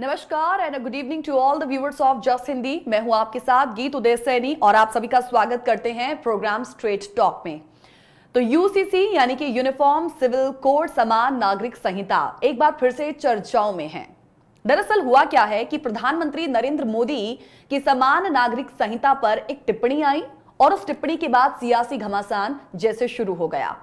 नमस्कार and good evening to all the viewers of just Hindi. मैं हूं आपके साथ गीत उदय सैनी और आप सभी का स्वागत करते हैं प्रोग्राम स्ट्रेट टॉक में। तो यूसीसी यानी कि यूनिफॉर्म सिविल कोड समान नागरिक संहिता एक बार फिर से चर्चाओं में है। दरअसल हुआ क्या है कि प्रधानमंत्री नरेंद्र मोदी की समान नागरिक संहिता पर एक टिप्पणी आई और उस टिप्पणी के बाद सियासी घमासान जैसे शुरू हो गया।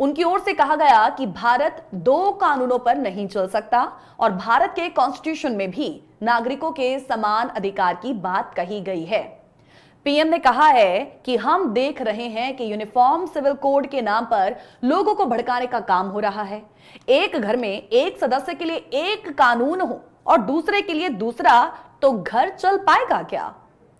उनकी ओर से कहा गया कि भारत दो कानूनों पर नहीं चल सकता और भारत के कॉन्स्टिट्यूशन में भी नागरिकों के समान अधिकार की बात कही गई है। पीएम ने कहा है कि हम देख रहे हैं कि यूनिफॉर्म सिविल कोड के नाम पर लोगों को भड़काने का काम हो रहा है। एक घर में एक सदस्य के लिए एक कानून हो और दूसरे के लिए दूसरा, तो घर चल पाएगा क्या?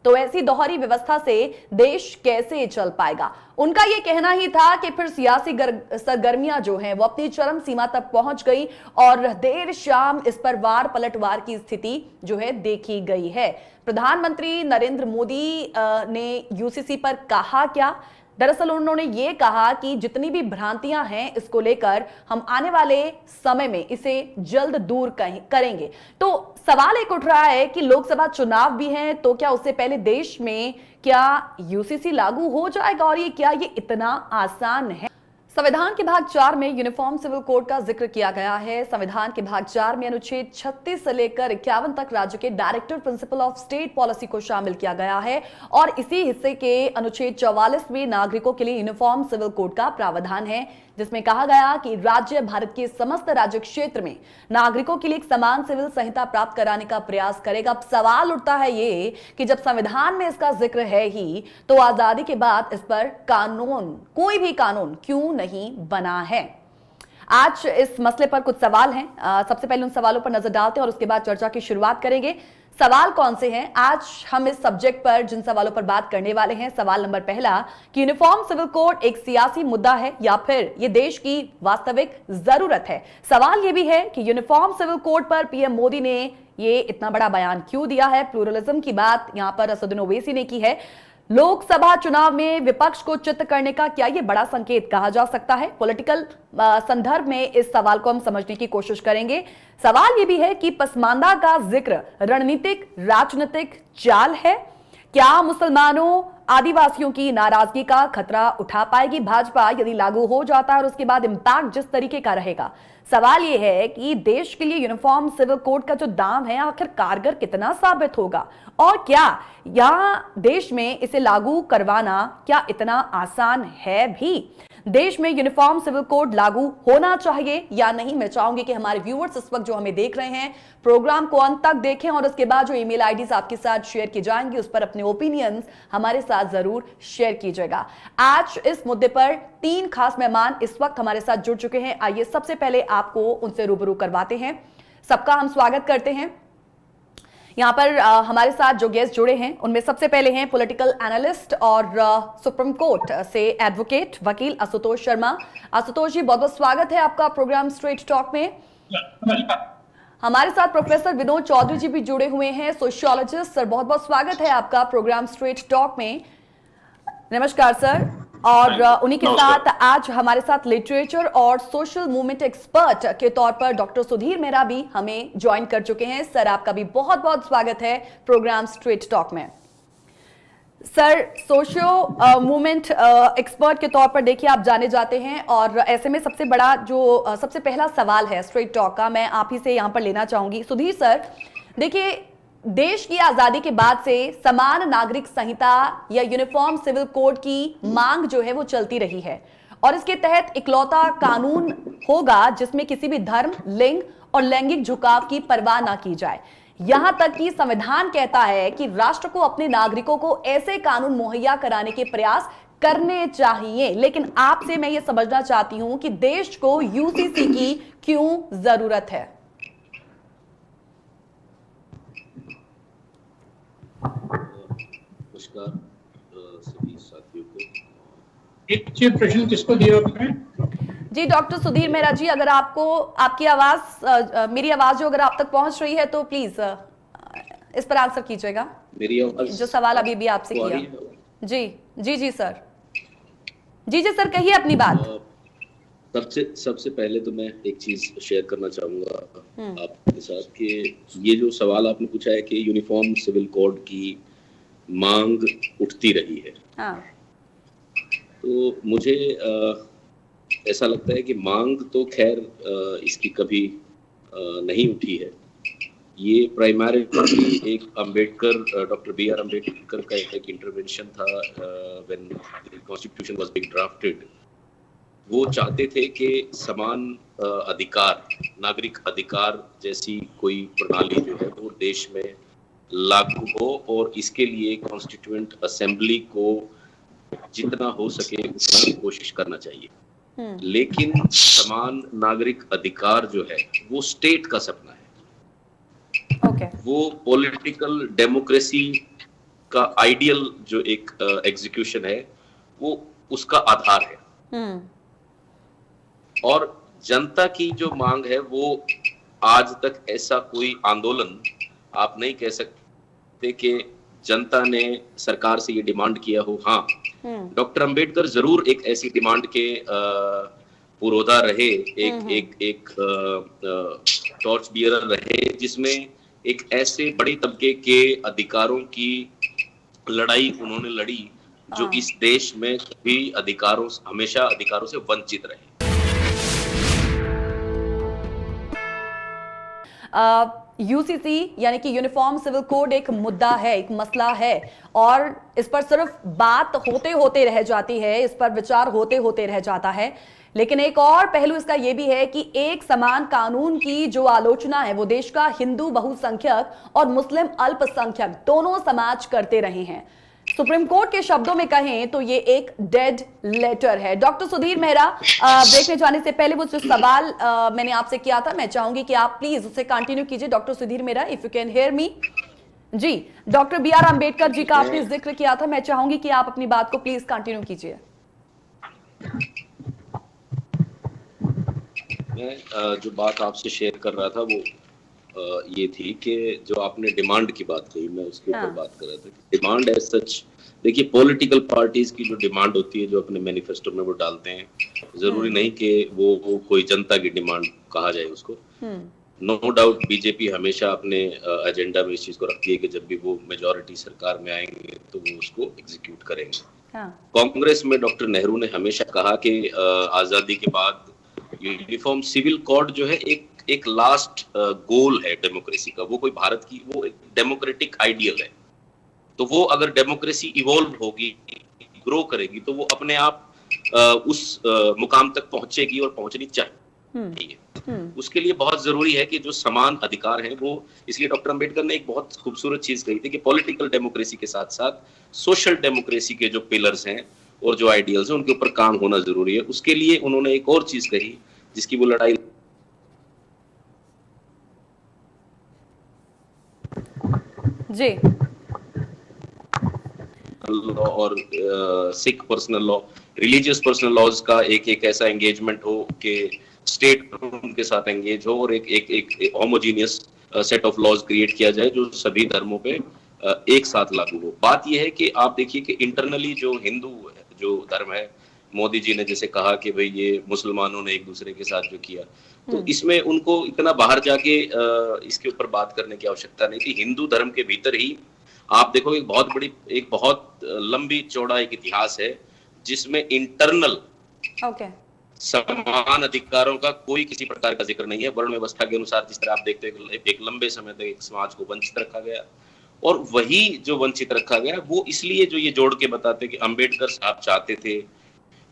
तो ऐसी दोहरी व्यवस्था से देश कैसे चल पाएगा? उनका यह कहना ही था कि फिर सियासी सरगर्मियां जो हैं वो अपनी चरम सीमा तक पहुंच गई और देर शाम इस पर वार पलटवार की स्थिति जो है देखी गई है। प्रधानमंत्री नरेंद्र मोदी ने यूसीसी पर कहा क्या? दरअसल उन्होंने ये कहा कि जितनी भी भ्रांतियां हैं इसको लेकर हम आने वाले समय में इसे जल्द दूर करेंगे। तो सवाल एक उठ रहा है कि लोकसभा चुनाव भी हैं, तो क्या उससे पहले देश में क्या यूसीसी लागू हो जाएगा और ये इतना आसान है? संविधान के भाग 4 में यूनिफॉर्म सिविल कोड का जिक्र किया गया है। संविधान के भाग 4 में अनुच्छेद 36 से लेकर 51 तक राज्य के director principle of state policy को शामिल किया गया है और इसी हिस्से के अनुच्छेद 44 में नागरिकों के लिए यूनिफॉर्म सिविल कोड का प्रावधान है, जिसमें कहा गया कि राज्य भारत के समस्त राज्य क्षेत्र में नागरिकों के लिए एक समान सिविल संहिता प्राप्त कराने का प्रयास करेगा। अब सवाल उठता है ये कि जब संविधान में इसका जिक्र है ही, तो आजादी के बाद इस पर कानून, कोई भी कानून क्यों नहीं बना है? आज इस मसले पर कुछ सवाल हैं। सबसे पहले उन सवालों पर नजर डालते हैं और उसके बाद चर्चा की शुरुआत करेंगे। सवाल कौन से हैं? आज हम इस सब्जेक्ट पर जिन सवालों पर बात करने वाले हैं, सवाल नंबर पहला कि यूनिफॉर्म सिविल कोड एक सियासी मुद्दा है या फिर ये देश की वास्तविक जरूरत है। सवाल ये भी है कि यूनिफॉर्म सिविल कोड पर पीएम मोदी ने ये इतना बड़ा बयान क्यों दिया है? प्लूरलिज्म की बात यहां पर असदुद्दीन ओवैसी ने की है। लोकसभा चुनाव में विपक्ष को चित्त करने का क्या यह बड़ा संकेत कहा जा सकता है? पॉलिटिकल संदर्भ में इस सवाल को हम समझने की कोशिश करेंगे। सवाल यह भी है कि पसमानदा का जिक्र रणनीतिक राजनीतिक चाल है। क्या मुसलमानों आदिवासियों की नाराजगी का खतरा उठा पाएगी भाजपा यदि लागू हो जाता है और उसके बाद इंपैक्ट जिस तरीके का रहेगा? सवाल यह है कि देश के लिए यूनिफॉर्म सिविल कोड का जो दाम है आखिर कारगर कितना साबित होगा और क्या यहां देश में इसे लागू करवाना क्या इतना आसान है भी? देश में यूनिफॉर्म सिविल कोड लागू होना चाहिए या नहीं? मैं चाहूंगी कि हमारे व्यूअर्स इस वक्त जो हमें देख रहे हैं प्रोग्राम को अंत तक देखें और उसके बाद जो ईमेल आईडीज आपके साथ शेयर की जाएंगी उस पर अपने ओपिनियंस हमारे साथ जरूर शेयर कीजिएगा। आज इस मुद्दे पर 3 खास मेहमान इस वक्त हमारे साथ जुड़ चुके हैं। आइए सबसे पहले आपको उनसे रूबरू करवाते हैं। सबका हम स्वागत करते हैं। यहाँ पर हमारे साथ जो गेस्ट जुड़े हैं उनमें सबसे पहले हैं पॉलिटिकल एनालिस्ट और सुप्रीम कोर्ट से एडवोकेट वकील आशुतोष शर्मा। आशुतोष जी, बहुत बहुत स्वागत है आपका प्रोग्राम स्ट्रेट टॉक में। हमारे साथ प्रोफेसर विनोद चौधरी जी भी जुड़े हुए हैं, सोशियोलॉजिस्ट। सर, बहुत बहुत स्वागत है आपका प्रोग्राम स्ट्रेट टॉक में। नमस्कार सर। और उन्हीं के साथ आज हमारे साथ लिटरेचर और सोशल मूवमेंट एक्सपर्ट के तौर पर डॉक्टर सुधीर मेहरा भी हमें ज्वाइन कर चुके हैं। सर, आपका भी बहुत बहुत स्वागत है प्रोग्राम स्ट्रेट टॉक में। सर, सोशो मूवमेंट एक्सपर्ट के तौर पर देखिए आप जाने जाते हैं और ऐसे में सबसे बड़ा जो सबसे पहला सवाल है स्ट्रेट टॉक का, मैं आप ही से यहाँ पर लेना चाहूंगी। सुधीर सर, देखिए देश की आजादी के बाद से समान नागरिक संहिता या यूनिफॉर्म सिविल कोड की मांग जो है वो चलती रही है और इसके तहत इकलौता कानून होगा जिसमें किसी भी धर्म, लिंग और लैंगिक झुकाव की परवाह ना की जाए। यहां तक कि संविधान कहता है कि राष्ट्र को अपने नागरिकों को ऐसे कानून मुहैया कराने के प्रयास करने चाहिए। लेकिन आपसे मैं ये समझना चाहती हूं कि देश को यूसीसी की क्यों जरूरत है? नमस्कार सभी साथियों को। एक प्रश्न किसको दिया आपने? जी डॉक्टर सुधीर मेहरा जी, अगर आपको आपकी आवाज मेरी आवाज जो अगर आप तक पहुंच रही है तो प्लीज इस पर आंसर कीजिएगा। मेरी आवाज जो सवाल अभी भी आपसे किया। जी जी जी सर, जी जी सर, कहिए अपनी बात। सबसे पहले तो मैं एक चीज शेयर करना चाहूंगा आपके साथ कि ये जो सवाल आपने पूछा है कि यूनिफॉर्म सिविल कोड की मांग उठती रही है, हाँ। तो मुझे ऐसा लगता है कि मांग तो खैर इसकी कभी नहीं उठी है। ये प्राइमरी एक Ambedkar, doctor B R Ambedkar का एक इंटरवेंशन था when constitution was being drafted. वो चाहते थे कि समान अधिकार, नागरिक अधिकार जैसी कोई प्रणाली जो है वो देश में लागू हो, और इसके लिए कॉन्स्टिट्यूएंट असेंबली को जितना हो सके उतना कोशिश करना चाहिए। लेकिन समान नागरिक अधिकार जो है वो स्टेट का सपना है। वो पॉलिटिकल डेमोक्रेसी का आइडियल जो एक एग्जीक्यूशन है वो उसका आधार है। और जनता की जो मांग है वो आज तक ऐसा कोई आंदोलन आप नहीं कह सकते कि जनता ने सरकार से ये डिमांड किया हो। हाँ, डॉक्टर अंबेडकर जरूर एक ऐसी डिमांड के पुरोधा रहे, एक टॉर्च बियरर रहे, जिसमें एक ऐसे बड़े तबके के अधिकारों की लड़ाई उन्होंने लड़ी जो इस देश में भी हमेशा अधिकारों से वंचित रहे। यूसीसी यानी कि यूनिफॉर्म सिविल कोड एक मुद्दा है, एक मसला है, और इस पर सिर्फ बात होते होते रह जाती है, इस पर विचार होते होते रह जाता है। लेकिन एक और पहलू इसका यह भी है कि एक समान कानून की जो आलोचना है वो देश का हिंदू बहुसंख्यक और मुस्लिम अल्पसंख्यक दोनों समाज करते रहे हैं। सुप्रीम कोर्ट के शब्दों में कहें तो ये एक डेड लेटर है। डॉक्टर सुधीर मेहरा, ब्रेक में जाने से पहले वो जो सवाल मैंने आपसे किया था, मैं चाहूंगी कि आप प्लीज उसे कंटिन्यू कीजिए। Doctor Sudhir Mehra, if you can hear me. जी, doctor B R Ambedkar ji का आपने जिक्र किया था, मैं चाहूंगी कि आप अपनी बात को प्लीज कंटिन्यू कीजिए। मैं जो बात आपसे शेयर कर रहा था वो ये थी कि जो आपने डिमांड की बात कही, मैं उसके ऊपर बात कर रहा था। डिमांड एज सच, देखिए पॉलिटिकल पार्टीज की जो डिमांड होती है, जो अपने मैनिफेस्टो में वो डालते हैं, जरूरी नहीं कि वो कोई जनता की डिमांड कहा जाए उसको। नो डाउट बीजेपी हमेशा अपने एजेंडा में इस चीज को रखती है कि जब भी वो मेजॉरिटी सरकार में आएंगे तो वो उसको एग्जीक्यूट करेंगे। कांग्रेस में डॉक्टर नेहरू ने हमेशा कहा कि आजादी के बाद यूनिफॉर्म सिविल कोड जो है एक लास्ट गोल है डेमोक्रेसी का। वो कोई भारत की वो एक डेमोक्रेटिक आइडियल है। तो वो अगर डेमोक्रेसी इवॉल्व होगी, ग्रो करेगी, तो वो अपने आप उस मुकाम तक पहुंचेगी और पहुंचनी चाहिए। उसके लिए बहुत जरूरी है कि जो समान अधिकार हैं वो, इसलिए डॉक्टर अंबेडकर ने एक बहुत खूबसूरत चीज कही थी कि पॉलिटिकल डेमोक्रेसी के साथ साथ सोशल डेमोक्रेसी के जो पिलर्स हैं और जो आइडियल्स हैं उनके ऊपर काम होना जरूरी है। उसके लिए उन्होंने एक और चीज कही जिसकी वो लड़ाई जी लॉ और Sikh personal law, religious personal laws का एक ऐसा एंगेजमेंट हो कि स्टेट उनके साथ एंगेज हो और एक homogeneous set of laws create किया जाए जो सभी धर्मों पे एक साथ लागू हो। बात यह है कि आप देखिए कि इंटरनली जो हिंदू जो धर्म है, मोदी जी ने जैसे कहा कि भाई ये मुसलमानों ने एक दूसरे के साथ जो किया, तो इसमें उनको इतना बाहर जाके इसके ऊपर बात करने की आवश्यकता नहीं थी। हिंदू धर्म के भीतर ही आप देखो एक बहुत लंबी चौड़ा एक इतिहास है जिसमें इंटरनल समान अधिकारों का कोई किसी प्रकार का जिक्र नहीं है। वर्ण व्यवस्था के अनुसार जिस तरह आप देखते हैं एक लंबे समय तक एक समाज को वंचित रखा गया, और वही जो वंचित रखा गया वो इसलिए जो ये जोड़ के बताते कि अंबेडकर साहब चाहते थे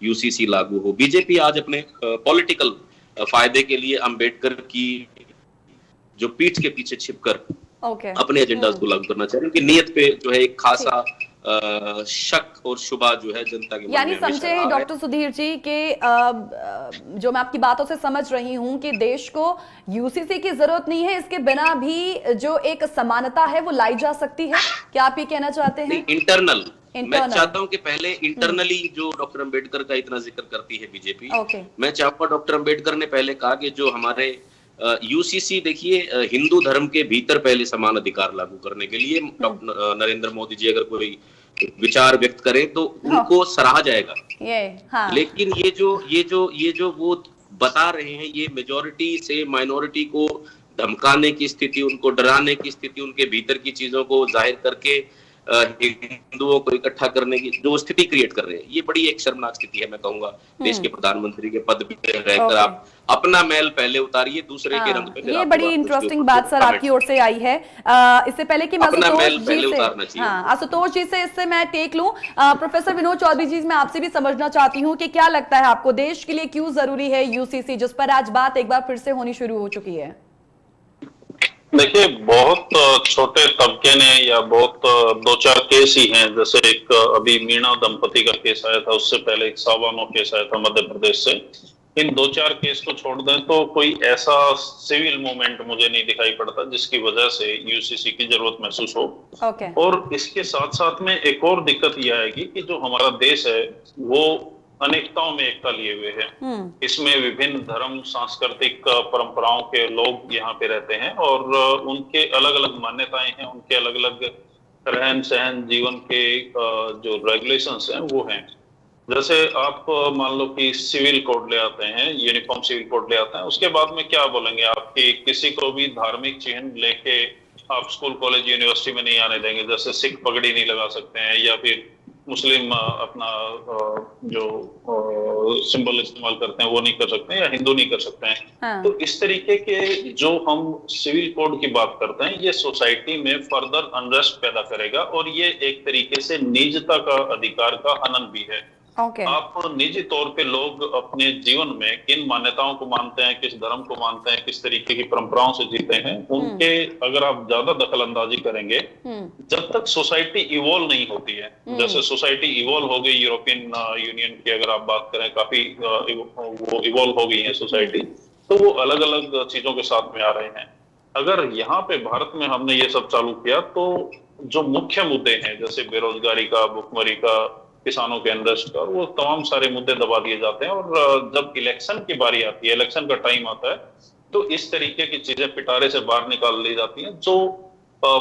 यूसीसी लागू हो। बीजेपी आज अपने पॉलिटिकल फायदे के लिए अंबेडकर की जो पीठ के पीछे छिपकर अपने एजेंडास को लागू करना चाहिए। उनकी नीयत पे जो है एक खासा शक और शुबा जो है जनता के मन में यानी समझे डॉक्टर सुधीर जी के जो मैं आपकी बातों से समझ रही हूं कि देश को यूसीसी की जरूरत नहीं है, इसके बिना भी जो एक समानता है वो लाई जा सकती है। क्या आप ये कहना चाहते हैं? इंटरनल मैं चाहता हूं कि पहले इंटरनली जो डॉक्टर अंबेडकर का इतना जिक्र करती है बीजेपी, मैं चाहूंगा डॉक्टर अंबेडकर ने पहले कहा कि जो हमारे यूसीसी देखिए हिंदू धर्म के भीतर पहले समान अधिकार लागू करने के लिए डॉक्टर नरेंद्र मोदी जी अगर कोई विचार व्यक्त करें तो उनको सराहा जाएगा। हाँ। लेकिन ये जो वो बता रहे हैं, ये मेजॉरिटी से माइनॉरिटी को धमकाने की स्थिति, उनको डराने की स्थिति, उनके भीतर की चीजों को जाहिर करके हिंदुओं को इकट्ठा करने की जो स्थिति क्रिएट कर रहे हैं, ये बड़ी एक शर्मनाक स्थिति है। मैं कहूंगा देश के प्रधानमंत्री के पद पे रहकर आप अपना मैल पहले उतारिए, दूसरे के रंग पे। ये बड़ी इंटरेस्टिंग बात सर आपकी ओर से आई है। इससे पहले कि मैं आशुतोष जी से इससे मैं टेक लूं, प्रोफेसर विनोद चौधरी जी, मैं आपसे भी समझना चाहती हूँ कि क्या लगता है आपको देश के लिए क्यों जरूरी है यूसीसी, जिस पर आज बात एक बार फिर से होनी शुरू हो चुकी है? देखिए, बहुत छोटे तबके ने या बहुत दो चार केस ही हैं, जैसे एक अभी मीणा दंपति का केस आया था, उससे पहले एक सावानो केस आया था मध्य प्रदेश से। इन दो चार केस को छोड़ दें तो कोई ऐसा सिविल मूवमेंट मुझे नहीं दिखाई पड़ता जिसकी वजह से यूसीसी की जरूरत महसूस हो। और इसके साथ साथ में एक और दिक्कत यह आएगी कि जो हमारा देश है वो अनेकताओं में एकता लिए हुए है। इसमें विभिन्न धर्म, सांस्कृतिक परंपराओं के लोग यहाँ पे रहते हैं और उनके अलग अलग मान्यताएं हैं, उनके अलग अलग रहन सहन, जीवन के जो रेगुलेशंस हैं वो हैं। जैसे आप मान लो कि सिविल कोड ले आते हैं, यूनिफॉर्म सिविल कोड ले आते हैं, उसके बाद में क्या बोलेंगे आप कि किसी को भी धार्मिक चिन्ह लेके आप स्कूल, कॉलेज, यूनिवर्सिटी में नहीं आने देंगे। जैसे सिख पगड़ी नहीं लगा सकते हैं या फिर मुस्लिम अपना जो सिंबल इस्तेमाल करते हैं वो नहीं कर सकते हैं, या हिंदू नहीं कर सकते हैं। हाँ। तो इस तरीके के जो हम सिविल कोड की बात करते हैं, ये सोसाइटी में फर्दर अनरेस्ट पैदा करेगा और ये एक तरीके से निजता का अधिकार का हनन भी है। आप निजी तौर पे लोग अपने जीवन में किन मान्यताओं को मानते हैं, किस धर्म को मानते हैं, किस तरीके की परंपराओं से जीते हैं, उनके अगर आप ज्यादा दखल अंदाजी करेंगे, जब तक सोसाइटी इवॉल्व नहीं होती है, जैसे सोसाइटी इवॉल्व हो गई यूरोपियन यूनियन की अगर आप बात करें, काफी वो इवॉल्व हो गई है सोसाइटी, तो वो अलग अलग चीजों के साथ में आ रहे हैं। अगर यहाँ पे भारत में हमने ये सब चालू किया तो जो मुख्य मुद्दे हैं जैसे बेरोजगारी का, भुखमरी का, किसानों के अनरेस्ट का, वो तमाम सारे मुद्दे दबा दिए जाते हैं। और जब इलेक्शन की बारी आती है, इलेक्शन का टाइम आता है, तो इस तरीके की चीजें पिटारे से बाहर निकाल ली जाती हैं जो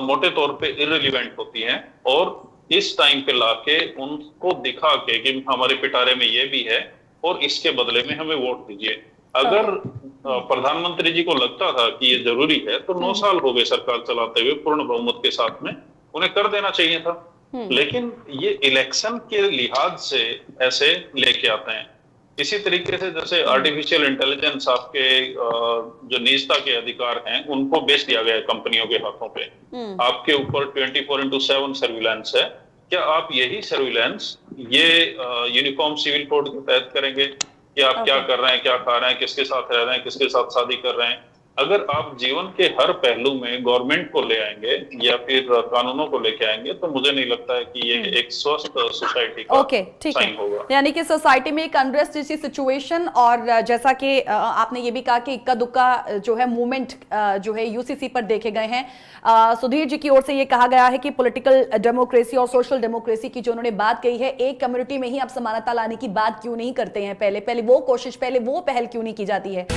मोटे तौर पे इररिलेवेंट होती हैं, और इस टाइम पे लाके उनको दिखा के कि हमारे पिटारे में ये भी है और इसके बदले में हमें वोट दीजिए। अगर प्रधानमंत्री जी को लगता था कि ये जरूरी है तो 9 साल हो गए सरकार चलाते हुए पूर्ण बहुमत के साथ में, उन्हें कर देना चाहिए था। लेकिन ये इलेक्शन के लिहाज से ऐसे लेके आते हैं। इसी तरीके से जैसे आर्टिफिशियल इंटेलिजेंस, आपके जो निजता के अधिकार हैं उनको बेच दिया गया है कंपनियों के हाथों पे। आपके ऊपर 24/7 सर्विलांस है। क्या आप यही सर्विलांस ये यूनिफॉर्म सिविल कोड के तहत करेंगे कि आप क्या कर रहे हैं, क्या खा रहे हैं, किसके साथ रह रहे हैं, किसके साथ शादी कर रहे हैं? अगर आप जीवन के हर पहलू में गवर्नमेंट को ले आएंगे या फिर कानूनों को लेके आएंगे तो मुझे नहीं लगता है कि ये एक स्वस्थ सोसाइटी का साइन होगा। यानी कि सोसाइटी में एक अनरेस्ट जैसी सिचुएशन, और जैसा कि आपने ये भी कहा कि इक्का दुक्का जो है मूवमेंट जो है यूसीसी पर देखे गए हैं। सुधीर जी की ओर से ये कहा गया है कि पॉलिटिकल डेमोक्रेसी और सोशल डेमोक्रेसी की जो उन्होंने बात कही है, एक कम्युनिटी में ही आप समानता लाने की बात क्यों नहीं करते हैं? पहले वो कोशिश, पहले वो पहल क्यों नहीं की जाती है?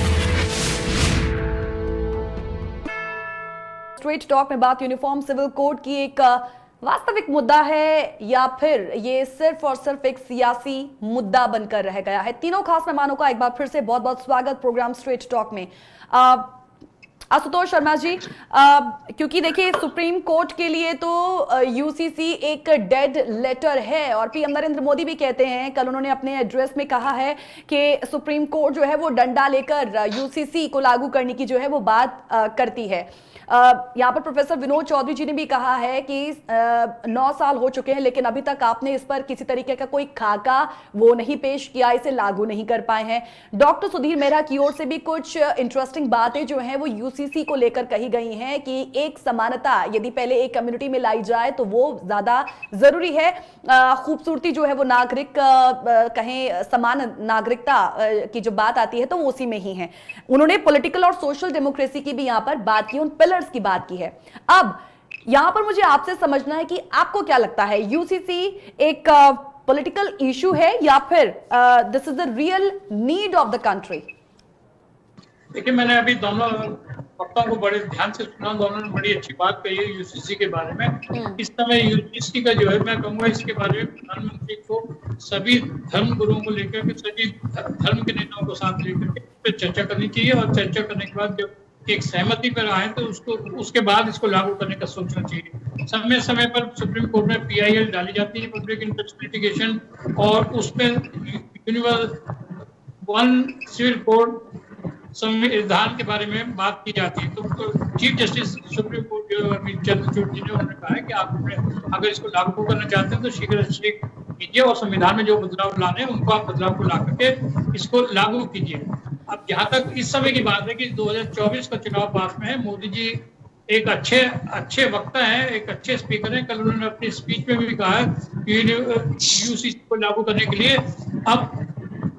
स्ट्रेट टॉक में बात यूनिफॉर्म सिविल कोड की एक वास्तविक मुद्दा है या फिर ये सिर्फ और सिर्फ एक सियासी मुद्दा बनकर रह गया है? तीनों खास मेहमानों का एक बार फिर से बहुत बहुत स्वागत प्रोग्राम स्ट्रेट टॉक में। आशुतोष शर्मा जी, क्योंकि देखिए सुप्रीम कोर्ट के लिए तो यूसीसी एक डेड लेटर है, और पीएम नरेंद्र मोदी भी कहते हैं, कल उन्होंने अपने एड्रेस में कहा है कि सुप्रीम कोर्ट जो है वो डंडा लेकर यूसीसी को लागू करने की जो है वो बात करती है। यहाँ पर प्रोफेसर विनोद चौधरी जी ने भी कहा है कि 9 साल हो चुके हैं लेकिन अभी तक आपने इस पर किसी तरीके का कोई खाका वो नहीं पेश किया, इसे लागू नहीं कर पाए हैं। डॉक्टर सुधीर मेहरा की ओर से भी कुछ इंटरेस्टिंग बातें जो हैं वो यूसीसी को लेकर कही गई हैं कि एक समानता यदि पहले एक कम्युनिटी में लाई जाए तो वो ज्यादा जरूरी है। खूबसूरती जो है वो नागरिक कहें समान नागरिकता की जो बात आती है तो वो उसी में ही है। उन्होंने पॉलिटिकल और सोशल डेमोक्रेसी की भी यहाँ पर बात की, उन पिलर्स की बात की है। अब यहां पर मुझे आपसे समझना है कि आपको क्या लगता है, यूसीसी एक पॉलिटिकल इशू है या फिर this is the real need of the country? देखिए, मैंने अभी दोनों वक्ताओं को बड़े ध्यान से सुना, दोनों ने बड़ी अच्छी बात कही है यूसीसी के बारे में। इस समय यूसीसी का जो है, मैं कहूँगा इसके बारे में प्रधानमंत्री को सभी धर्म गुरुओं को लेकर के, सभी धर्म के नेताओं को साथ लेकर के इस पर चर्चा करनी चाहिए, और चर्चा करने के बाद जब एक सहमति पर आए तो उसके बाद इसको लागू करने का सोचना चाहिए। समय समय पर सुप्रीम कोर्ट में PIL डाली जाती है, पब्लिक इंटरेस्ट लिटिगेशन, और उसमें वन सिविल कोड संविधान के बारे में बात की जाती है। तो चीफ जस्टिस सुप्रीम कोर्ट जो चंद्रचूड़ जी ने उन्होंने कहा है कि आप अगर इसको लागू करना चाहते हैं तो शीघ्र कीजिए, और संविधान में जो बदलाव लाने हैं उनको आप बदलाव को ला करके इसको लागू कीजिए। अब जहां तक इस समय की बात है कि 2024 का चुनाव पास में है, मोदी जी एक अच्छे वक्ता हैं, एक अच्छे स्पीकर हैं। कल उन्होंने अपनी स्पीच में भी कहा है कि यूसीसी को लागू करने के लिए अब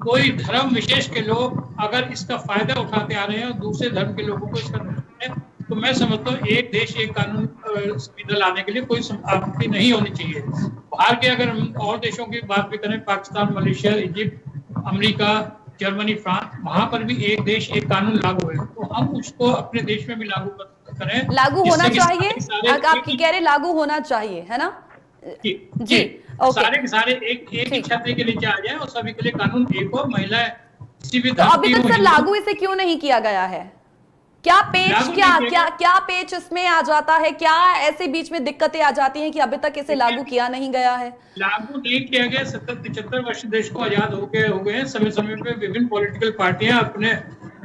कोई धर्म विशेष के लोग अगर इसका फायदा उठाते आ रहे हैं और दूसरे धर्म के लोगों को इसका नुकसान है, तो मैं समझता हूँ एक देश एक कानून संविधान लाने के लिए कोई आपत्ति नहीं होनी चाहिए। बाहर के अगर हम और देशों की बात भी करें, Pakistan, Malaysia, Egypt, America, Germany, France, वहां पर भी एक देश एक कानून लागू है, तो हम उसको अपने देश में भी लागू करें। लागू होना चाहिए, आप कह रहे लागू होना चाहिए, है ना? जी सारे के सारे एक ही छतरी के नीचे आ जाए और सभी के लिए कानून एक हो। महिलाएं किसी भी तो अभी तक सर लागू इसे क्यों नहीं किया गया है? क्या पेच इसमें आ जाता है? क्या ऐसे बीच में दिक्कतें आ जाती हैं कि अभी तक इसे लागू किया नहीं गया है? लागू नहीं किया गया। 70-75 वर्ष देश को आजाद हो गए हैं। समय समय पे विभिन्न पॉलिटिकल पार्टियां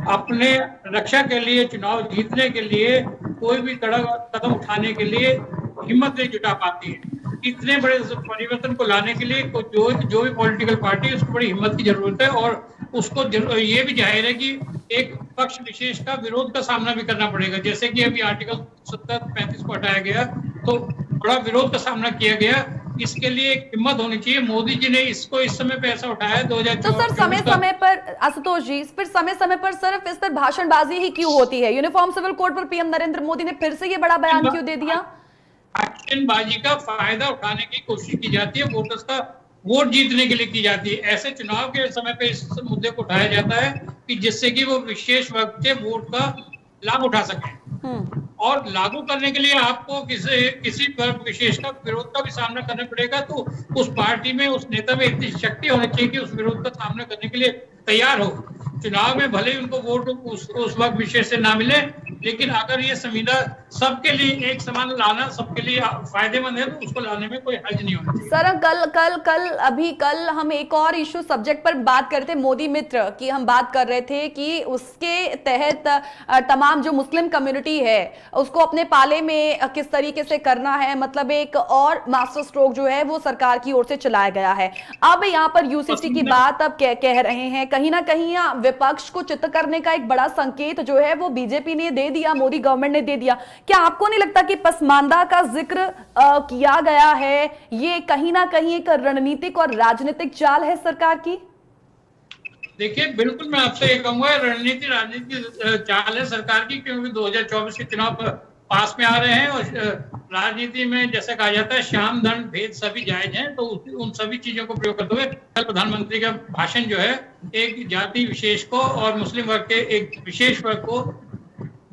अपने रक्षा के लिए, चुनाव जीतने के लिए, कोई भी कदम उठाने के लिए हिम्मत नहीं जुटा पाती है। इतने बड़े परिवर्तन को लाने के लिए जो भी पॉलिटिकल पार्टी है उसको बड़ी हिम्मत की जरूरत है, और उसको ये भी जाहिर है कि एक पक्ष विशेष का विरोध का सामना भी करना पड़ेगा। जैसे कि अभी आर्टिकल 70-35 को हटाया गया तो बड़ा विरोध का सामना किया गया। इसके लिए एक हिम्मत होनी चाहिए। मोदी जी ने इसको इस समय पे ऐसा उठाया 2014। तो सर समय समय पर आशुतोष जी, फिर समय समय पर सिर्फ इस पर भाषणबाजी ही क्यों होती है? यूनिफॉर्म सिविल कोड पर पीएम नरेंद्र मोदी ने फिर से ये बड़ा बयान क्यों दे दिया? भाषणबाजी का फायदा उठाने की कोशिश की जाती है, वोटर्स का वोट जीतने के लिए की जाती है। ऐसे चुनाव के समय पे इस मुद्दे को उठाया जाता है कि जिससे कि वो विशेष वर्ग के वोट का लाभ उठा सके, और लागू करने के लिए आपको किसी वर्ग विशेष का विरोध का भी सामना करना पड़ेगा। तो उस पार्टी में, उस नेता में इतनी शक्ति होनी चाहिए कि उस विरोध का सामना करने के लिए तैयार हो। चुनाव में भले ही उनको वोट उस वर्ग विशेष से ना मिले, लेकिन अगर ये संविधान सबके लिए एक समान लाना सबके लिए फायदेमंद है तो उसको लाने में कोई हर्ज नहीं होना चाहिए। सर कल हम एक और इशू सब्जेक्ट पर बात कर रहे थे, मोदी मित्र की हम बात कर रहे थे कि उसके तहत तमाम जो मुस्लिम कम्युनिटी है उसको अपने पाले में किस तरीके से करना है, मतलब एक और मास्टर स्ट्रोक जो है वो सरकार की ओर से चलाया गया है। अब यहाँ पर यूसीसी की बात अब कह रहे हैं, कहीं ना कहीं विपक्ष को चित्त करने का एक बड़ा संकेत जो है वो बीजेपी ने दे दिया, मोदी गवर्नमेंट ने दे दिया। क्या आपको नहीं लगता कि पसमानदा का जिक्र किया गया है? ये कहीं ना कहीं एक रणनीतिक और राजनीतिक चाल है सरकार की? देखिए, बिल्कुल मैं आपसे ये कहूंगा, राजनीतिक चाल है सरकार की, क्योंकि 2024 के चुनाव पास में आ रहे हैं और राजनीति में जैसे कहा जाता है श्याम दंड भेद सभी जायज हैं। तो उन सभी चीजों को प्रयोग करते हुए कल प्रधानमंत्री का भाषण जो है एक जाति विशेष को और मुस्लिम वर्ग के एक विशेष वर्ग को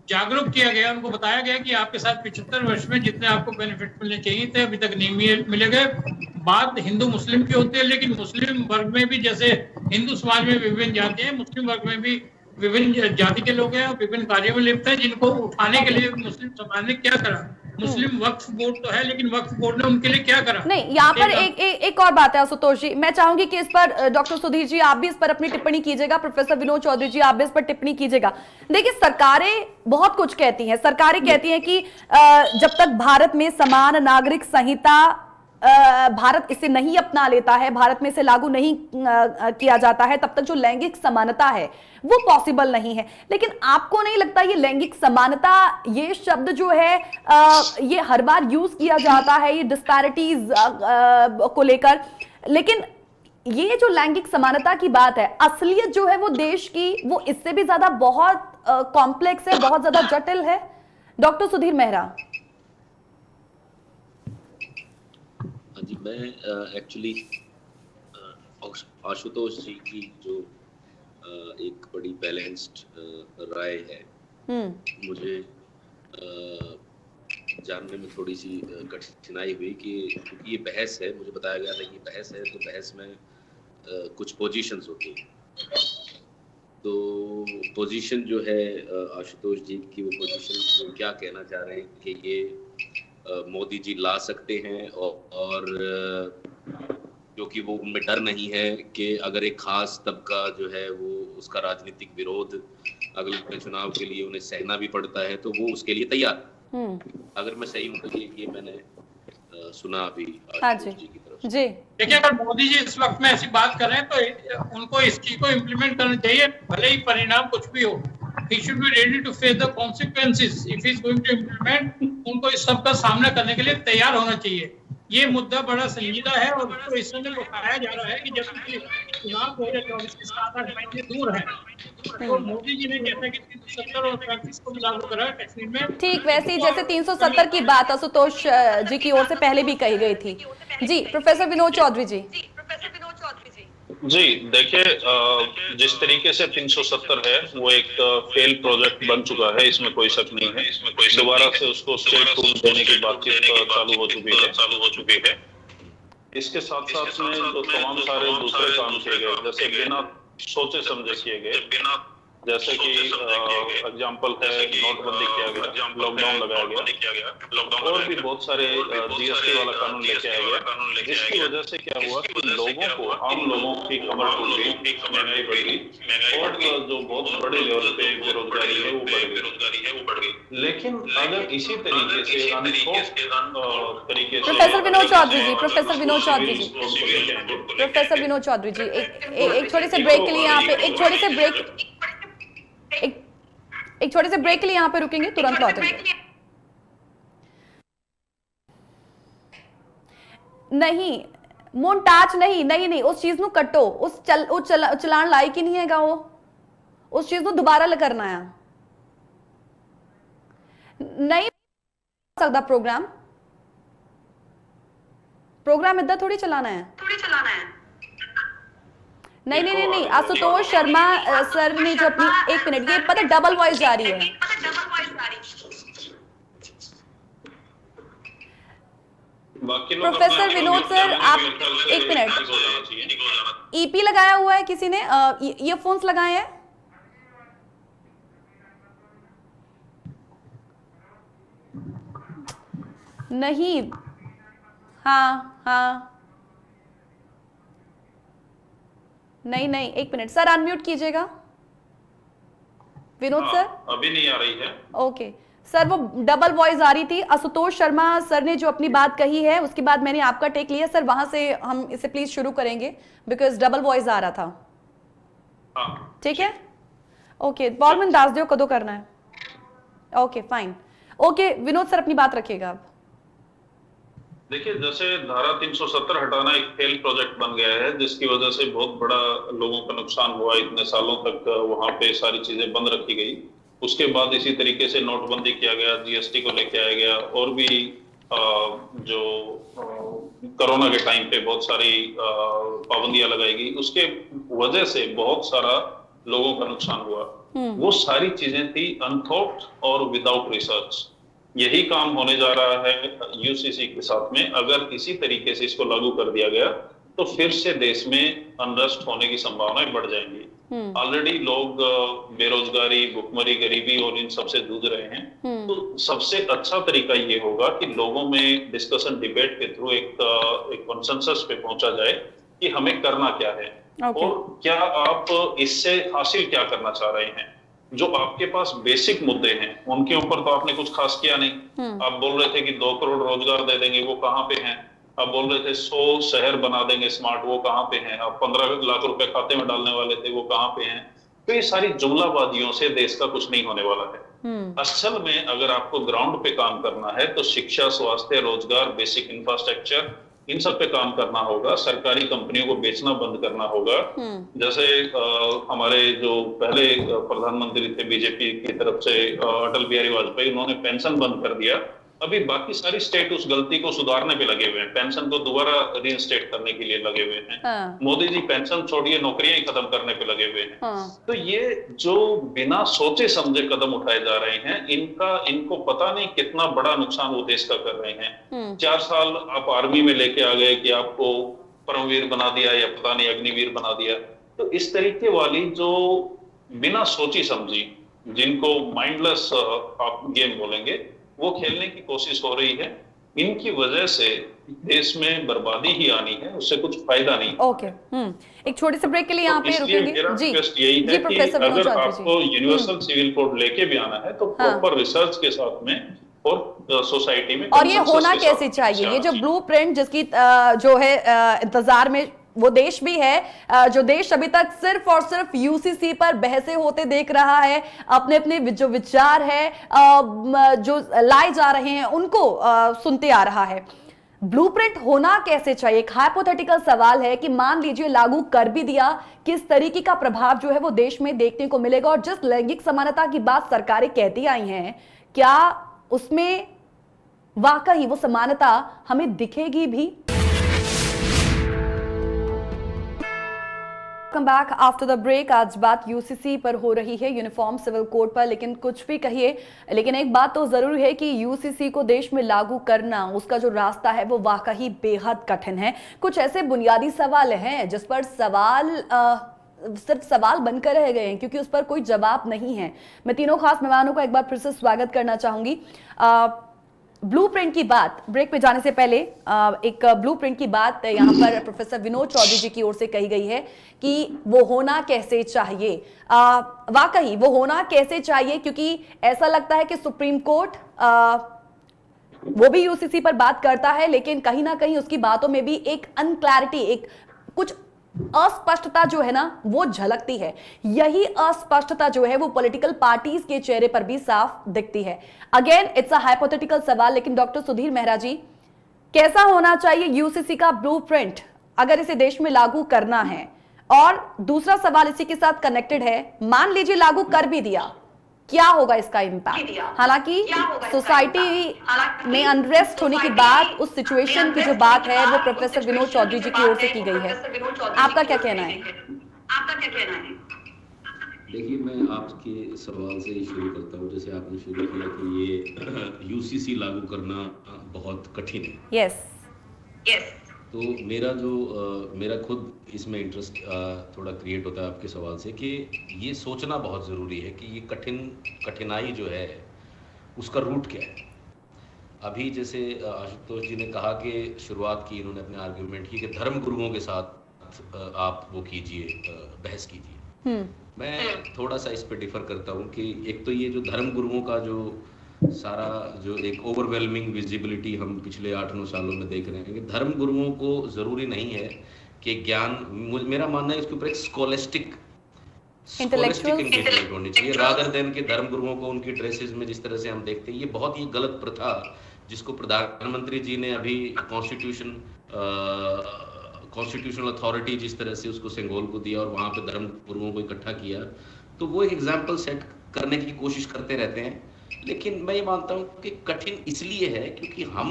जागरूक किया गया। उनको बताया गया कि आपके साथ 75 वर्ष में जितने आपको बेनिफिट मिलने चाहिए थे अभी तक नहीं मिले गए। बात हिंदू मुस्लिम की होती है, लेकिन मुस्लिम वर्ग में भी जैसे हिंदू समाज में विभिन्न जाति हैं, मुस्लिम वर्ग में भी विभिन्न जाति के लोग हैं और विभिन्न कार्यों में लिप्त हैं, जिनको उठाने के लिए मुस्लिम समाज ने क्या करा। मुस्लिम वक्फ बोर्ड तो है, लेकिन वक्फ बोर्ड ने उनके लिए क्या करा? नहीं, यहाँ पर एक और बात है आशुतोष जी, मैं चाहूंगी कि इस पर डॉक्टर सुधीर जी आप भी इस पर अपनी टिप्पणी कीजिएगा, प्रोफेसर विनोद चौधरी जी आप भी इस पर टिप्पणी कीजिएगा। देखिए, सरकारें बहुत कुछ कहती हैं। सरकारें कहती हैं कि जब तक भारत में समान नागरिक संहिता भारत इसे नहीं अपना लेता है, भारत में इसे लागू नहीं किया जाता है, तब तक जो लैंगिक समानता है वो पॉसिबल नहीं है। लेकिन आपको नहीं लगता ये लैंगिक समानता, ये शब्द जो है ये हर बार यूज किया जाता है ये डिस्पैरिटीज को लेकर, लेकिन ये जो लैंगिक समानता की बात है, असलियत जो है वो देश की वो इससे भी ज्यादा बहुत कॉम्प्लेक्स है, बहुत ज्यादा जटिल है। डॉक्टर सुधीर मेहरा। जी, मैं एक्चुअली आशुतोष जी की जो एक बड़ी बैलेंस्ड राय है मुझे जानने में थोड़ी सी कठिनाई हुई कि क्योंकि ये बहस है, मुझे बताया गया था कि बहस है, तो बहस में कुछ पोजीशंस होती हैं। तो पोजीशन जो है आशुतोष जी की, वो पोजीशन वो क्या कहना चाह रहे हैं कि ये मोदी जी ला सकते हैं और क्योंकि वो उनमें डर नहीं है कि अगर एक खास तबका जो है वो उसका राजनीतिक विरोध अगले चुनाव के लिए उन्हें सहना भी पड़ता है, तो वो उसके लिए तैयार। अगर मैं सही हूँ तो ये मैंने सुना अभी आशुतोष जी की तरफ जी। देखिए, अगर मोदी जी इस वक्त में ऐसी बात कर रहे हैं तो उनको इस चीज को इम्प्लीमेंट करना चाहिए, भले ही परिणाम कुछ भी हो। He should be ready to face the consequences if he is going to implement। उनको इस सब का सामना करने के लिए तैयार होना चाहिए। ये मुद्दा बड़ा संजीदा है और उसको इस समय उठाया जा रहा है कि जब चुनाव 2024 के 7-8 महीने दूर है, तो मोदी जी ने जैसा कि 370 और 35 को लागू करा है कश्मीर में। ठीक वैसे ही जैसे 370 की बात आशुतोष जी की ओर से पहले भी कही गई थी। जी प्रोफेसर विनोद चौधरी जी। जी देखिए, जिस तरीके से 370 है वो एक फेल प्रोजेक्ट बन चुका है, इसमें कोई शक नहीं है। इसमें कोई दोबारा से उसको स्टेट रूल देने की बातचीत चालू हो चुकी है। इसके साथ साथ में जो तमाम सारे दूसरे काम किए गए, जैसे बिना सोचे समझे किए गए, जैसे कि एग्जाम्पल है नोटबंदी किया गया, लॉकडाउन लगाया गया, और भी बहुत सारे जीएसटी वाला कानून लेके आया गया, जिसकी वजह से क्या हुआ कि लोगों को, आम लोगों की कमर टूट गई, महंगाई बढ़ गई और जो बहुत बड़े लेवल पे बेरोजगारी है वो बढ़ गई। लेकिन अगर इसी तरीके से तरीके से प्रोफेसर विनोद चौधरी जी, प्रोफेसर विनोद चौधरी जी, प्रोफेसर विनोद चौधरी जी, एक छोटे से ब्रेक के लिए यहाँ पे, एक छोटे से ब्रेक के लिए यहाँ पे रुकेंगे, तुरंत लौटेंगे। नहीं मोन्टाज नहीं उस चीज ਨੂੰ ਕੱਟੋ, ਉਸ ਚਲਾਣ ਲਾਇਕ ਹੀ ਨਹੀਂ ਹੈਗਾ ਉਹ, ਉਸ ਚੀਜ਼ ਨੂੰ ਦੁਬਾਰਾ ਕਰਨਾ ਹੈ। ਨਹੀਂ ਸਕਦਾ प्रोग्राम इधर थोड़ी चलाना है। नहीं आशुतोष शर्मा सर ने जो अपनी, एक मिनट, ये पता डबल वॉइस जा रही है। प्रोफेसर विनोद सर आप एक मिनट, ईपी लगाया हुआ है किसी ने, ईयरफोन्स लगाए हैं? नहीं, हाँ नहीं एक मिनट सर, अनम्यूट कीजिएगा विनोद सर। अभी नहीं आ रही है। ओके सर, वो डबल वॉइस आ रही थी। आशुतोष शर्मा सर ने जो अपनी बात कही है उसके बाद मैंने आपका टेक लिया सर, वहां से हम इसे प्लीज शुरू करेंगे बिकॉज डबल वॉइस आ रहा था। ठीक है, ओके बॉलमैन दास दियो कदों करना है। Okay fine, okay Vinod sir अपनी बात रखिएगा आप। देखिए, जैसे धारा 370 हटाना एक फेल प्रोजेक्ट बन गया है, जिसकी वजह से बहुत बड़ा लोगों का नुकसान हुआ। इतने सालों तक वहां पे सारी चीजें बंद रखी गई। उसके बाद इसी तरीके से नोटबंदी किया गया, जीएसटी को लेके आया गया, और भी जो कोरोना के टाइम पे बहुत सारी पाबंदियां लगाई गई। उसके वजह से बहुत सारा लोगों का नुकसान हुआ। वो सारी चीजें थी अनथॉट और विदाउट रिसर्च। यही काम होने जा रहा है यूसीसी के साथ में। अगर इसी तरीके से इसको लागू कर दिया गया तो फिर से देश में अनरेस्ट होने की संभावनाएं बढ़ जाएंगी। ऑलरेडी लोग बेरोजगारी, भुखमरी, गरीबी और इन सबसे जूझ रहे हैं। तो सबसे अच्छा तरीका ये होगा कि लोगों में डिस्कशन, डिबेट के थ्रू एक कंसेंसस पे पहुंचा जाए कि हमें करना क्या है और क्या आप इससे हासिल क्या करना चाह रहे हैं। जो आपके पास बेसिक मुद्दे हैं उनके ऊपर तो आपने कुछ खास किया नहीं। आप बोल रहे थे कि 2 करोड़ रोजगार दे देंगे, वो कहाँ पे हैं? आप बोल रहे थे 100 शहर बना देंगे स्मार्ट, वो कहाँ पे हैं? आप 15 लाख रुपए खाते में डालने वाले थे, वो कहाँ पे हैं? तो ये सारी जुमलाबाजियों से देश का कुछ नहीं होने वाला है। असल में अगर आपको ग्राउंड पे काम करना है तो शिक्षा, स्वास्थ्य, रोजगार, बेसिक इंफ्रास्ट्रक्चर, इन सब पे काम करना होगा। सरकारी कंपनियों को बेचना बंद करना होगा। जैसे हमारे जो पहले प्रधानमंत्री थे बीजेपी की तरफ से, अटल बिहारी वाजपेयी, उन्होंने पेंशन बंद कर दिया। अभी बाकी सारी स्टेट उस गलती को सुधारने पे लगे हुए हैं, पेंशन को दोबारा रीइंस्टेट करने के लिए लगे हुए हैं। हाँ। मोदी जी पेंशन छोड़िए नौकरियां ही खत्म करने पे लगे हुए हैं। हाँ। तो ये जो बिना सोचे समझे कदम उठाए जा रहे हैं, इनको पता नहीं कितना बड़ा नुकसान वो देश का कर रहे हैं। 4 साल आप आर्मी में लेके आ गए कि आपको परमवीर बना दिया या पता नहीं अग्निवीर बना दिया। तो इस तरीके वाली जो बिना सोची समझी, जिनको माइंडलेस आप गेम बोलेंगे, वो खेलने की कोशिश हो रही है। इनकी वजह से देश में बर्बादी ही आनी है, उससे कुछ फायदा नहीं। ओके, एक छोटे से ब्रेक के लिए यहाँ पे रुकेंगे। मेरा जी रिक्वेस्ट यही है कि अगर आपको यूनिवर्सल सिविल कोड लेके भी आना है तो प्रॉपर रिसर्च के साथ में और सोसाइटी में, और ये होना कैसे चाहिए, ये जो ब्लूप्रिंट जिसकी जो है इंतजार में वो देश भी है, जो देश अभी तक सिर्फ और सिर्फ यूसीसी पर बहसें होते देख रहा है, अपने अपने जो विचार है जो लाए जा रहे हैं उनको सुनते आ रहा है। ब्लूप्रिंट होना कैसे चाहिए, एक हाइपोथेटिकल सवाल है कि मान लीजिए लागू कर भी दिया, किस तरीके का प्रभाव जो है वो देश में देखने को मिलेगा। और जिस लैंगिक समानता की बात सरकारें कहती आई हैं, क्या उसमें वाकई वो समानता हमें दिखेगी भी? Welcome back after the break. आज बात यूसीसी पर हो रही है, यूनिफॉर्म सिविल कोड पर। लेकिन कुछ भी कहिए, लेकिन एक बात तो जरूर है कि यूसीसी को देश में लागू करना, उसका जो रास्ता है वो वाकई बेहद कठिन है। कुछ ऐसे बुनियादी सवाल हैं जिस पर सवाल सिर्फ सवाल बनकर रह गए हैं, क्योंकि उस पर कोई जवाब नहीं है। मैं तीनों खास मेहमानों का एक बार फिर से स्वागत करना चाहूंगी। ब्लूप्रिंट की बात, ब्रेक पे जाने से पहले एक ब्लूप्रिंट की बात यहाँ पर प्रोफेसर विनोद चौधरी जी की ओर से कही गई है कि वो होना कैसे चाहिए। वाकई वो होना कैसे चाहिए, क्योंकि ऐसा लगता है कि सुप्रीम कोर्ट वो भी यूसीसी पर बात करता है, लेकिन कहीं ना कहीं उसकी बातों में भी एक अनक्लैरिटी, एक कुछ अस्पष्टता जो है ना वो झलकती है। यही अस्पष्टता जो है वो पॉलिटिकल पार्टीज के चेहरे पर भी साफ दिखती है। अगेन इट्स अ हाइपोथेटिकल सवाल, लेकिन डॉक्टर सुधीर मेहरा जी, कैसा होना चाहिए यूसीसी का ब्लूप्रिंट अगर इसे देश में लागू करना है? और दूसरा सवाल इसी के साथ कनेक्टेड है, मान लीजिए लागू कर भी दिया, क्या होगा इसका इम्पैक्ट? हालांकि सोसाइटी में अनरेस्ट होने की बात, उस सिचुएशन की जो बात है वो प्रोफेसर विनोद चौधरी जी की ओर से की गई है। आपका क्या कहना है? देखिए, मैं आपके सवाल से ही शुरू करता हूँ, जैसे आपने शुरू किया कि ये यूसीसी लागू करना बहुत कठिन है। यस। तो मेरा खुद इसमें इंटरेस्ट थोड़ा क्रिएट होता है आपके सवाल से कि ये सोचना बहुत ज़रूरी है कि ये कठिनाई जो है उसका रूट क्या है। अभी जैसे आशुतोष जी ने कहा कि शुरुआत की इन्होंने अपने आर्ग्यूमेंट की कि धर्म गुरुओं के साथ आप वो कीजिए, बहस कीजिए। मैं थोड़ा सा इस पर डिफर करता हूँ कि एक तो ये जो धर्म गुरुओं का जो सारा जो एक ओवरवेलमिंग विजिबिलिटी हम पिछले 8-9 सालों में देख रहे हैं कि धर्म गुरुओं को ज़रूरी नहीं है कि ज्ञान, मेरा मानना है इसके ऊपर एक स्कॉलिस्टिक एंगेजमेंट होनी चाहिए, रादर देन के धर्म गुरुओं को उनकी ड्रेसेस में जिस तरह से हम देखते हैं। ये बहुत ही गलत प्रथा, जिसको प्रधानमंत्री जी ने अभी कॉन्स्टिट्यूशनल अथॉरिटी जिस तरह से उसको सेंगोल को दिया और वहाँ पे धर्म गुरुओं को इकट्ठा किया, तो वो एक एग्जाम्पल सेट करने की कोशिश करते रहते हैं। लेकिन मैं ये मानता हूँ कि कठिन इसलिए है क्योंकि हम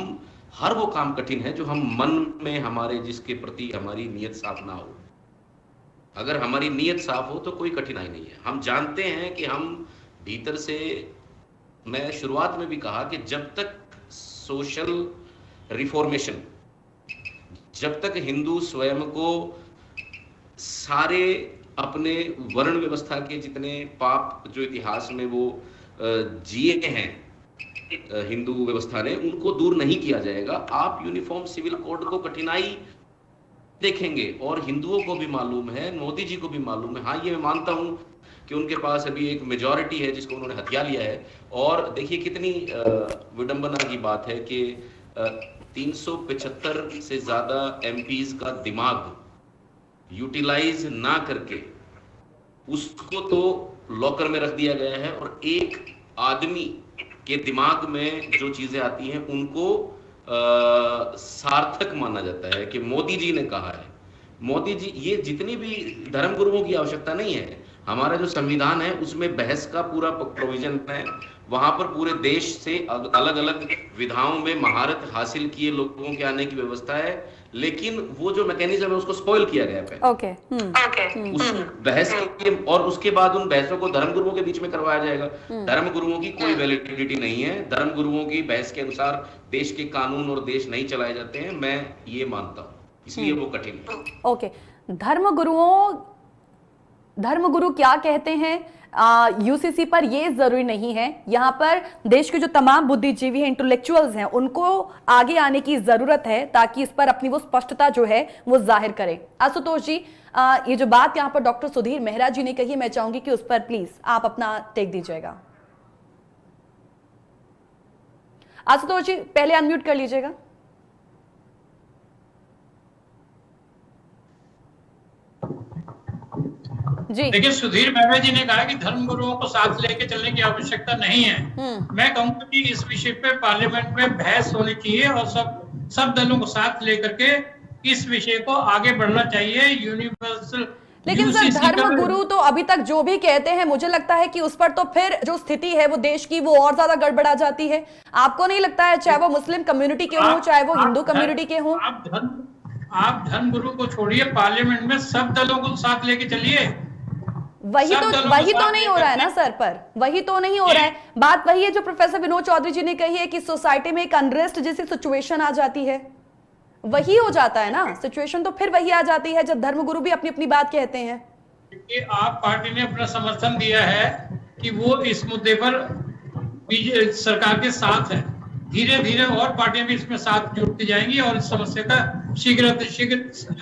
हर वो काम कठिन है जो हम मन में हमारे, जिसके प्रति हमारी नीयत साफ ना हो। अगर हमारी नीयत साफ हो तो कोई कठिनाई नहीं है। हम जानते हैं कि हम भीतर से, मैं शुरुआत में भी कहा कि जब तक सोशल रिफॉर्मेशन, जब तक हिंदू स्वयं को सारे अपने वर्ण व्यवस्था के जितने पाप जो इतिहास में वो जिए हैं हिंदू व्यवस्था ने, उनको दूर नहीं किया जाएगा, आप यूनिफॉर्म सिविल कोड को कठिनाई देखेंगे। और हिंदुओं को भी मालूम है, मोदी जी को भी मालूम है। हाँ, ये मैं मानता हूं कि उनके पास अभी एक मेजॉरिटी है जिसको उन्होंने हथिया लिया है। और देखिए कितनी विडंबना की बात है कि 375 से ज्यादा एमपीज का दिमाग यूटिलाइज ना करके उसको तो लॉकर में रख दिया गया है, और एक आदमी के दिमाग में जो चीजें आती हैं उनको सार्थक माना जाता है कि मोदी जी ने कहा है। मोदी जी, ये जितनी भी धर्म गुरुओं की आवश्यकता नहीं है, हमारा जो संविधान है उसमें बहस का पूरा प्रोविजन है, वहां पर पूरे देश से अलग अलग विधाओं में महारत हासिल किए लोगों के आने की व्यवस्था है, लेकिन वो जो मैकेनिज्म है उसको स्पॉइल किया गया है। ओके उस बहस के और उसके बाद उन बहसों को धर्मगुरुओं के बीच में करवाया जाएगा। धर्मगुरुओं की कोई वैलिडिटी नहीं है, धर्मगुरुओं की बहस के अनुसार देश के कानून और देश नहीं चलाए जाते हैं, मैं ये मानता हूँ, इसलिए वो कठिन है। ओके, धर्मगुरु क्या कहते हैं यूसीसी पर, ये जरूरी नहीं है। यहाँ पर देश के जो तमाम बुद्धिजीवी हैं, इंटेलेक्चुअल्स हैं, उनको आगे आने की जरूरत है ताकि इस पर अपनी वो स्पष्टता जो है वो जाहिर करें। आशुतोष जी, ये जो बात यहाँ पर डॉक्टर सुधीर मेहरा जी ने कही, मैं चाहूंगी कि उस पर प्लीज आप अपना टेक दीजिएगा। आशुतोष जी पहले अनम्यूट कर लीजिएगा। जी देखिए, सुधीर मेहरा जी ने कहा कि धर्मगुरुओं को साथ लेके चलने की आवश्यकता नहीं है। मैं कहूंगा कि इस विषय पे पार्लियामेंट में बहस होनी चाहिए और सब दलों को साथ लेकर के इस विषय को आगे बढ़ना चाहिए। यूनिवर्सल, लेकिन सर धर्मगुरु तो अभी तक जो भी कहते हैं, मुझे लगता है कि उस पर तो फिर जो स्थिति है वो देश की वो और ज्यादा गड़बड़ा जाती है। आपको नहीं लगता है, चाहे वो मुस्लिम कम्युनिटी के हो चाहे वो हिंदू कम्युनिटी के हो? आप धर्मगुरु को छोड़िए, पार्लियामेंट में सब दलों को साथ लेके चलिए। वही तो नहीं हो रहा है ना सर, पर वही तो नहीं हो रहा है। बात वही है जो प्रोफेसर विनोद चौधरी जी ने कही है कि सोसाइटी में एक अनरेस्ट जैसी सिचुएशन आ जाती है, वही हो जाता है ना सिचुएशन, तो फिर वही आ जाती है जब धर्मगुरु भी अपनी अपनी बात कहते हैं। क्योंकि आप पार्टी ने अपना समर्थन दिया है कि वो इस मुद्दे पर सरकार के साथ है। धीरे धीरे और पार्टियां भी इसमें साथ जुड़ती जाएंगी और इस समस्या का शीघ्र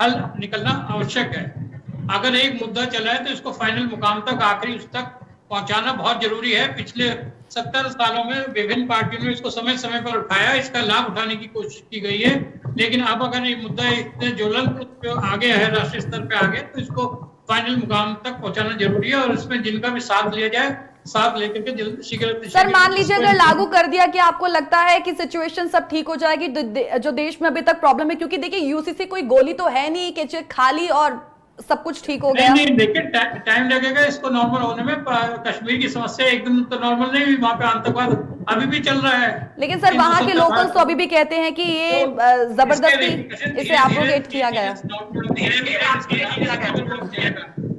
हल निकलना आवश्यक है। अगर एक मुद्दा चला है तो इसको फाइनल मुकाम तक, आखिरी उस तक पहुंचाना बहुत जरूरी है। पिछले 70 सालों में विभिन्न पार्टियों ने इसको समय समय पर उठाया, इसका लाभ उठाने की कोशिश की गई है, लेकिन अब अगर ये मुद्दा इतने ज्वलंत आगे है, राष्ट्रीय स्तर पे आगे, तो इसको फाइनल मुकाम तक पहुंचाना जरूरी है और इसमें जिनका भी साथ लिया जाए, साथ लेकर के जल्द शीघ्र। सर मान लीजिए अगर लागू कर दिया, कि आपको लगता है कि सिचुएशन सब ठीक हो जाएगी जो देश में अभी तक प्रॉब्लम है? क्योंकि देखिए यूसीसी कोई गोली तो है नहीं कि खाली और सब कुछ ठीक हो गया। नहीं, देखिए टाइम लगेगा इसको नॉर्मल होने में। कश्मीर की समस्या एकदम तो नॉर्मल नहीं हुई, वहाँ पे आतंकवाद अभी भी चल रहा है। लेकिन सर वहाँ के लोकल्स तो अभी भी कहते हैं कि ये जबरदस्ती इसे एब्रोगेट किया गया।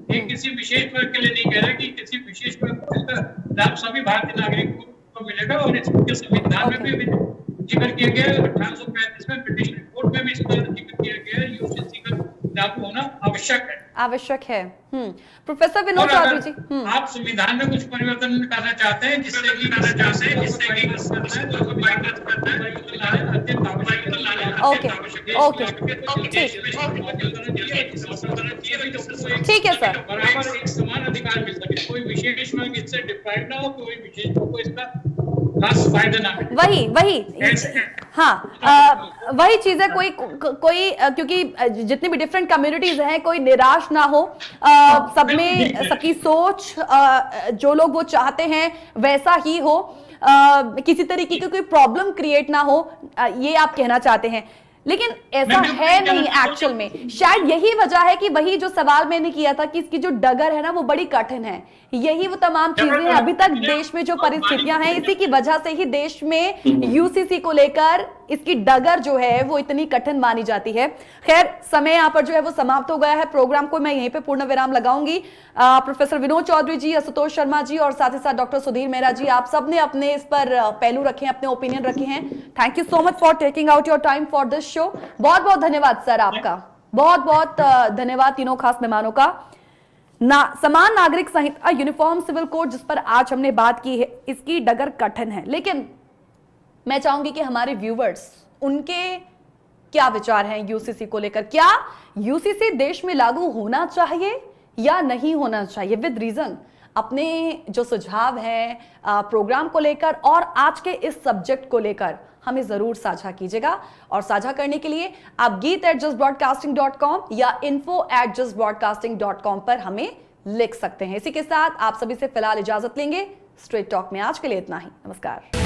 एक किसी विशेष वर्ग के लिए नहीं कह रहा कि किसी विशेष वर्ग, सभी भारतीय नागरिकों को मिलेगा और इसके संविधान में भी जिक्र किया गया है। 1835 में ब्रिटिश रिपोर्ट में भी इस पर जिक्र किया गया है। यूसीसी का लागू होना आवश्यक है। प्रोफेसर विनोद चौधरी जी, आप संविधान में कुछ परिवर्तन करना चाहते हैं जिससे कि अत्यंत आवश्यक है। ठीक है सर, बराबर एक समान अधिकार मिल सके, कोई विशेष वर्ग इससे डिप्राइव ना हो, कोई विशेष को इसका खास फायदा ना मिले। वही हाँ, वही चीज है। कोई क्योंकि जितनी भी डिफरेंट कम्युनिटीज हैं, कोई निराश ना हो, सब में सबकी सोच, जो लोग वो चाहते हैं वैसा ही हो, किसी तरीके की कोई प्रॉब्लम क्रिएट ना हो, ये आप कहना चाहते हैं। लेकिन ऐसा है नहीं एक्चुअल में। शायद यही वजह है कि वही जो सवाल मैंने किया था कि इसकी जो डगर है ना वो बड़ी कठिन है। यही वो तमाम चीजें हैं अभी तक देश में जो परिस्थितियां हैं, इसी की वजह से ही देश में यूसीसी को लेकर इसकी डगर जो है वो इतनी कठिन मानी जाती है। खैर, समय यहाँ पर जो है वो समाप्त हो गया है। प्रोग्राम को मैं यहीं पे पूर्ण विराम लगाऊंगी। प्रोफेसर विनोद चौधरी जी, आशुतोष शर्मा जी और साथ ही साथ डॉक्टर सुधीर मेहरा जी, आप सबने अपने इस पर पहलू रखे हैं, अपने ओपिनियन रखे हैं। Thank you so much for taking out your time for this show. बहुत बहुत धन्यवाद सर आपका, बहुत बहुत धन्यवाद तीनों खास मेहमानों का। समान नागरिक संहिता, यूनिफॉर्म सिविल कोड जिस पर आज हमने बात की है, इसकी डगर कठिन है, लेकिन मैं चाहूंगी कि हमारे व्यूवर्स, उनके क्या विचार हैं यूसीसी को लेकर। क्या यूसीसी देश में लागू होना चाहिए या नहीं होना चाहिए? विद रीजन अपने जो सुझाव हैं प्रोग्राम को लेकर और आज के इस सब्जेक्ट को लेकर हमें जरूर साझा कीजिएगा। और साझा करने के लिए आप geet@justbroadcasting.com या info@justbroadcasting.com पर हमें लिख सकते हैं। इसी के साथ आप सभी से फिलहाल इजाजत लेंगे। स्ट्रेट टॉक में आज के लिए इतना ही। नमस्कार।